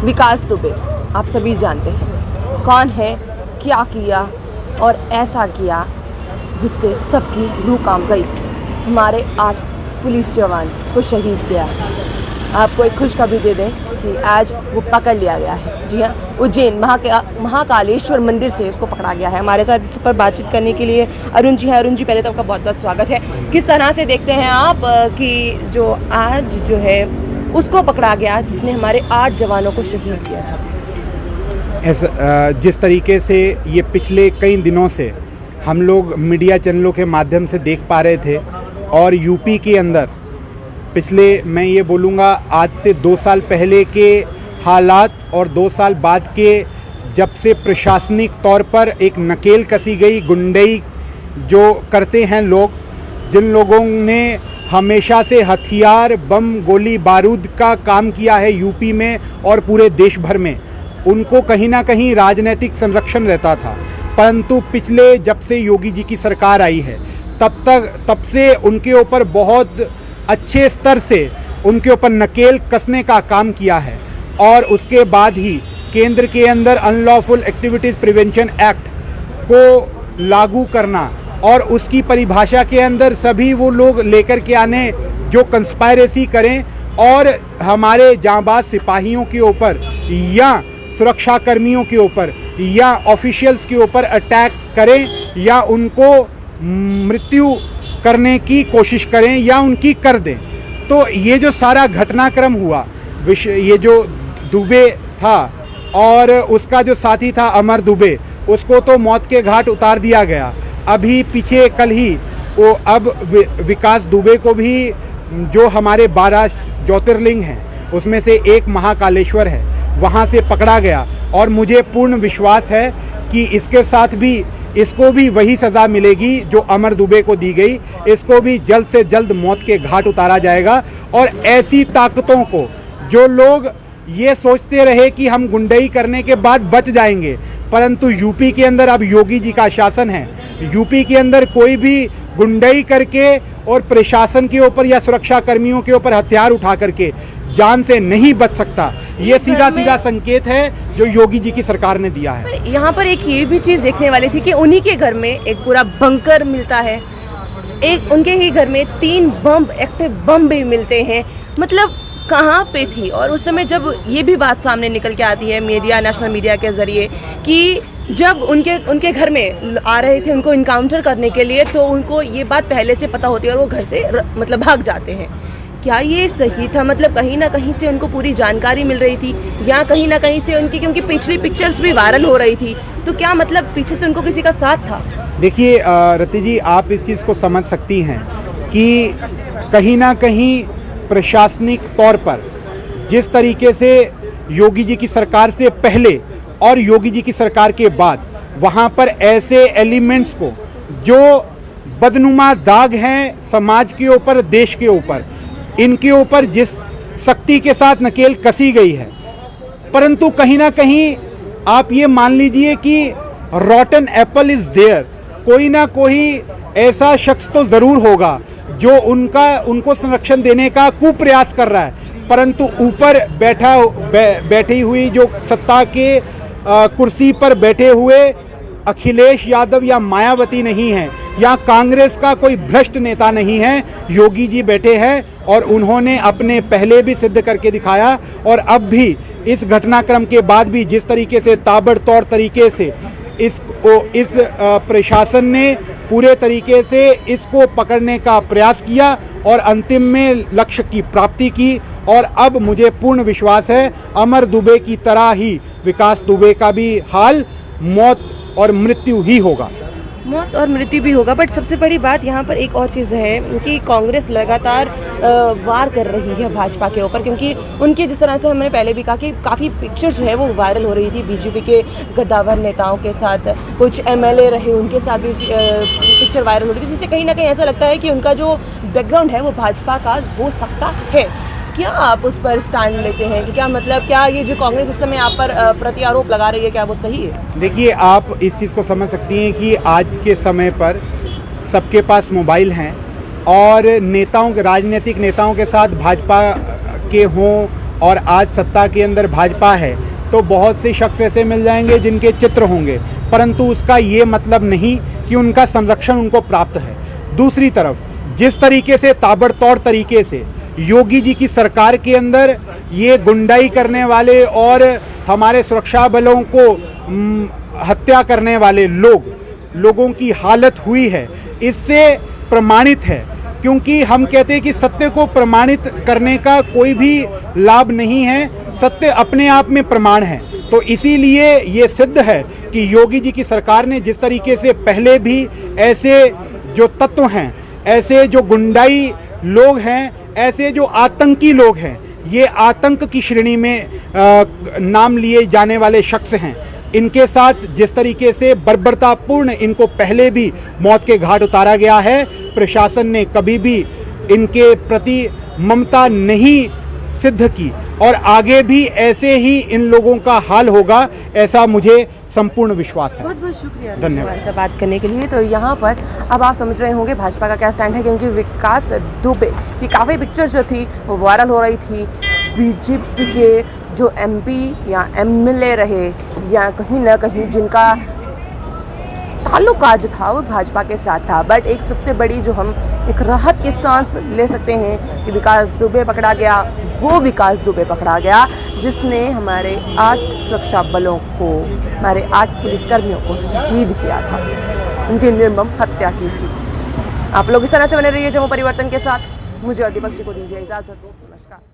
विकास दुबे आप सभी जानते हैं कौन है, क्या किया और ऐसा किया जिससे सबकी रूह कांप गई। हमारे 8 पुलिस जवान को शहीद किया। आपको एक खुशखबरी दे दें कि आज वो पकड़ लिया गया है। जी हाँ, उज्जैन महाकालेश्वर मंदिर से उसको पकड़ा गया है। हमारे साथ इस पर बातचीत करने के लिए अरुण जी हैं। अरुण जी, पहले तो आपका बहुत बहुत स्वागत है। किस तरह से देखते हैं आप कि जो आज जो है उसको पकड़ा गया जिसने हमारे 8 जवानों को शहीद किया? जिस तरीके से ये पिछले कई दिनों से हम लोग मीडिया चैनलों के माध्यम से देख पा रहे थे और यूपी के अंदर पिछले, मैं ये बोलूँगा, आज से 2 साल पहले के हालात और 2 साल बाद के, जब से प्रशासनिक तौर पर एक नकेल कसी गई, गुंडई जो करते हैं लोग, जिन लोगों ने हमेशा से हथियार, बम, गोली बारूद का काम किया है यूपी में और पूरे देश भर में, उनको कहीं ना कहीं राजनीतिक संरक्षण रहता था। परंतु पिछले, जब से योगी जी की सरकार आई है, तब से उनके ऊपर बहुत अच्छे स्तर से उनके ऊपर नकेल कसने का काम किया है। और उसके बाद ही केंद्र के अंदर अनलॉफुल एक्टिविटीज़ प्रिवेंशन एक्ट को लागू करना और उसकी परिभाषा के अंदर सभी वो लोग लेकर के आने जो कंस्पायरेसी करें और हमारे जांबाज सिपाहियों के ऊपर या सुरक्षा कर्मियों के ऊपर या ऑफिशियल्स के ऊपर अटैक करें या उनको मृत्यु करने की कोशिश करें या उनकी कर दें। तो ये जो सारा घटनाक्रम हुआ, ये जो दुबे था और उसका जो साथी था अमर दुबे, उसको तो मौत के घाट उतार दिया गया। अभी पीछे कल ही वो अब विकास दुबे को भी, जो हमारे 12 ज्योतिर्लिंग हैं उसमें से एक महाकालेश्वर है, वहाँ से पकड़ा गया। और मुझे पूर्ण विश्वास है कि इसके साथ भी इसको भी वही सज़ा मिलेगी जो अमर दुबे को दी गई। इसको भी जल्द से जल्द मौत के घाट उतारा जाएगा। और ऐसी ताकतों को, जो लोग ये सोचते रहे कि हम गुंडई करने के बाद बच जाएंगे, परंतु यूपी के अंदर अब योगी जी का शासन है। यूपी के अंदर कोई भी गुंडई करके और प्रशासन के ऊपर या सुरक्षा कर्मियों के ऊपर हथियार उठा करके जान से नहीं बच सकता। ये सीधा सीधा संकेत है जो योगी जी की सरकार ने दिया है। यहाँ पर एक ये भी चीज़ देखने वाली थी कि उन्हीं के घर में एक पूरा बंकर मिलता है, एक उनके ही घर में 3 बम, एक्टिव बम भी मिलते हैं। मतलब कहाँ पे थी? और उस समय जब ये भी बात सामने निकल के आती है मीडिया, नेशनल मीडिया के ज़रिए, कि जब उनके घर में आ रहे थे उनको इनकाउंटर करने के लिए, तो उनको ये बात पहले से पता होती है और वो घर से मतलब भाग जाते हैं। क्या ये सही था? मतलब कहीं ना कहीं से उनको पूरी जानकारी मिल रही थी या कहीं ना कहीं से उनकी, क्योंकि पिछली पिक्चर्स भी वायरल हो रही थी, तो क्या मतलब पीछे से उनको किसी का साथ था? देखिए रति जी, आप इस चीज़ को समझ सकती हैं कि कहीं ना कहीं प्रशासनिक तौर पर जिस तरीके से योगी जी की सरकार से पहले और योगी जी की सरकार के बाद वहाँ पर ऐसे एलिमेंट्स को जो बदनुमा दाग हैं समाज के ऊपर, देश के ऊपर, इनके ऊपर जिस सख्ती के साथ नकेल कसी गई है, परंतु कहीं ना कहीं आप ये मान लीजिए कि रॉटन एप्पल इज देयर। कोई ना कोई ऐसा शख्स तो ज़रूर होगा जो उनको संरक्षण देने का कुप्रयास कर रहा है, परंतु ऊपर बैठी हुई जो सत्ता के कुर्सी पर बैठे हुए अखिलेश यादव या मायावती नहीं है, या कांग्रेस का कोई भ्रष्ट नेता नहीं है। योगी जी बैठे हैं और उन्होंने अपने पहले भी सिद्ध करके दिखाया और अब भी इस घटनाक्रम के बाद भी जिस तरीके से ताबड़तोड़ तरीके से इस प्रशासन ने पूरे तरीके से इसको पकड़ने का प्रयास किया और अंतिम में लक्ष्य की प्राप्ति की। और अब मुझे पूर्ण विश्वास है अमर दुबे की तरह ही विकास दुबे का भी हाल मौत और मृत्यु ही होगा। मौत और मृत्यु भी होगा। बट सबसे बड़ी बात यहाँ पर एक और चीज़ है कि कांग्रेस लगातार वार कर रही है भाजपा के ऊपर, क्योंकि उनके जिस तरह से हमने पहले भी कहा कि काफ़ी पिक्चर्स जो है वो वायरल हो रही थी बीजेपी के गद्दावर नेताओं के साथ, कुछ एमएलए रहे उनके साथ भी पिक्चर वायरल हो रही थी, जिससे कहीं ना कहीं ऐसा लगता है कि उनका जो बैकग्राउंड है वो भाजपा का हो सकता है। क्या आप उस पर स्टैंड लेते हैं कि क्या मतलब, क्या ये जो कांग्रेस इस समय आप पर प्रति आरोप लगा रही है, क्या वो सही है? देखिए, आप इस चीज़ को समझ सकती हैं कि आज के समय पर सबके पास मोबाइल हैं और नेताओं, राजनीतिक नेताओं के साथ भाजपा के हों और आज सत्ता के अंदर भाजपा है तो बहुत से शख्स ऐसे मिल जाएंगे जिनके चित्र होंगे, परंतु उसका ये मतलब नहीं कि उनका संरक्षण उनको प्राप्त है। दूसरी तरफ जिस तरीके से ताबड़तोड़ तरीके से योगी जी की सरकार के अंदर ये गुंडाई करने वाले और हमारे सुरक्षा बलों को हत्या करने वाले लोगों की हालत हुई है, इससे प्रमाणित है। क्योंकि हम कहते हैं कि सत्य को प्रमाणित करने का कोई भी लाभ नहीं है, सत्य अपने आप में प्रमाण है। तो इसीलिए ये सिद्ध है कि योगी जी की सरकार ने जिस तरीके से पहले भी ऐसे जो तत्व हैं, ऐसे जो गुंडाई लोग हैं, ऐसे जो आतंकी लोग हैं, ये आतंक की श्रेणी में नाम लिए जाने वाले शख्स हैं, इनके साथ जिस तरीके से बर्बरतापूर्ण इनको पहले भी मौत के घाट उतारा गया है, प्रशासन ने कभी भी इनके प्रति ममता नहीं सिद्ध की और आगे भी ऐसे ही इन लोगों का हाल होगा, ऐसा मुझे संपूर्ण विश्वास है। बहुत बहुत शुक्रिया धन्यवाद से बात करने के लिए। तो यहाँ पर अब आप समझ रहे होंगे भाजपा का क्या स्टैंड है, क्योंकि विकास दुबे की काफ़ी पिक्चर्स जो थी वो वायरल हो रही थी। बीजेपी के जो एमपी या एमएलए रहे या कहीं ना कहीं जिनका ताल्लुका जो था वो भाजपा के साथ था, बट एक सबसे बड़ी जो हम एक राहत की सांस ले सकते हैं कि विकास दुबे पकड़ा गया। वो विकास दुबे पकड़ा गया जिसने हमारे 8 सुरक्षा बलों को, हमारे 8 पुलिसकर्मियों को शहीद किया था, उनकी निर्मम हत्या की थी। आप लोग इस तरह से बने रहिए जम्मू परिवर्तन के साथ। मुझे और दीपक जी को दीजिए इजाज़त। नमस्कार।